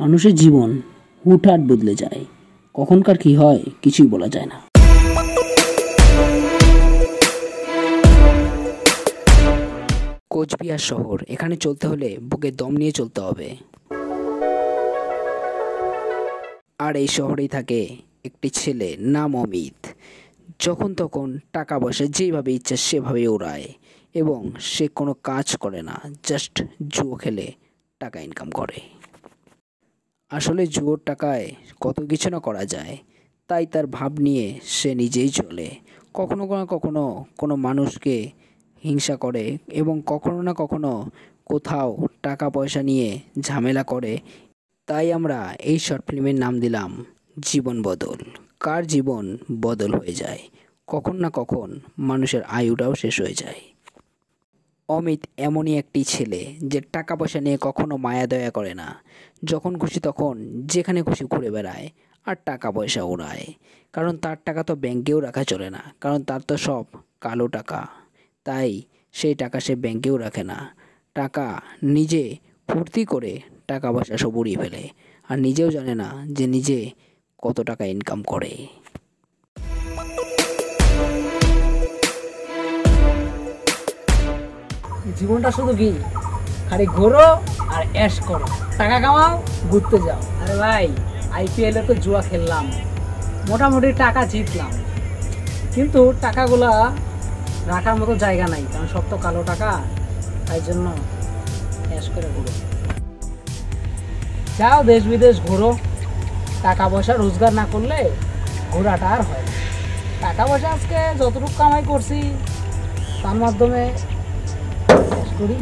মানুষের জীবন হুটহাট বদলে যায়, কখনকার কি হয় কিছুই বলা যায় না। কোচবিহার শহর, এখানে চলতে হলে বুকে দম নিয়ে চলতে হবে। আর এই শহরেই থাকে একটি ছেলে, নাম অমিত। যখন তখন টাকা পয়সা যেভাবে ইচ্ছা সেভাবে ওড়ায় এবং সে কোনো কাজ করে না, জাস্ট জুয়ো খেলে টাকা ইনকাম করে। আসলে জুয়োর টাকায় কত কিছু না করা যায়, তাই তার ভাব নিয়ে সে নিজেই চলে। কখনো না কখনো কোনো মানুষকে হিংসা করে এবং কখনো না কখনো কোথাও টাকা পয়সা নিয়ে ঝামেলা করে। তাই আমরা এই শর্ট ফিল্মের নাম দিলাম জীবন বদল। কার জীবন বদল হয়ে যায়, কখন না কখন মানুষের আয়ুটাও শেষ হয়ে যায়। অমিত এমনই একটি ছেলে যে টাকা পয়সা নিয়ে কখনো মায়া দয়া করে না। যখন খুশি তখন যেখানে খুশি ঘুরে বেড়ায় আর টাকা পয়সা ওড়ায়। কারণ তার টাকা তো ব্যাংকেও রাখা চলে না, কারণ তার তো সব কালো টাকা। তাই সেই টাকা সে ব্যাংকেও রাখে না। টাকা নিজে ফুর্তি করে টাকা পয়সা সব উড়িয়ে ফেলে, আর নিজেও জানে না যে নিজে কত টাকা ইনকাম করে। জীবনটা শুধু কি খালি ঘোরো আর অ্যাশ করো, টাকা কামাও, ঘুরতে যাও। আরে ভাই, আইপিএলে তো জুয়া খেললাম, মোটামুটি টাকা জিতলাম, কিন্তু টাকাগুলা রাখার মতো জায়গা নাই, কারণ সব তো কালো টাকা। তাই জন্য অ্যাশ করে ঘুরো, যাও দেশ বিদেশ ঘোরো। টাকা পয়সা রোজগার না করলে ঘোরাটা আর হয় না। টাকা পয়সা আজকে যতটুকু কামাই করছি তার মাধ্যমে করি।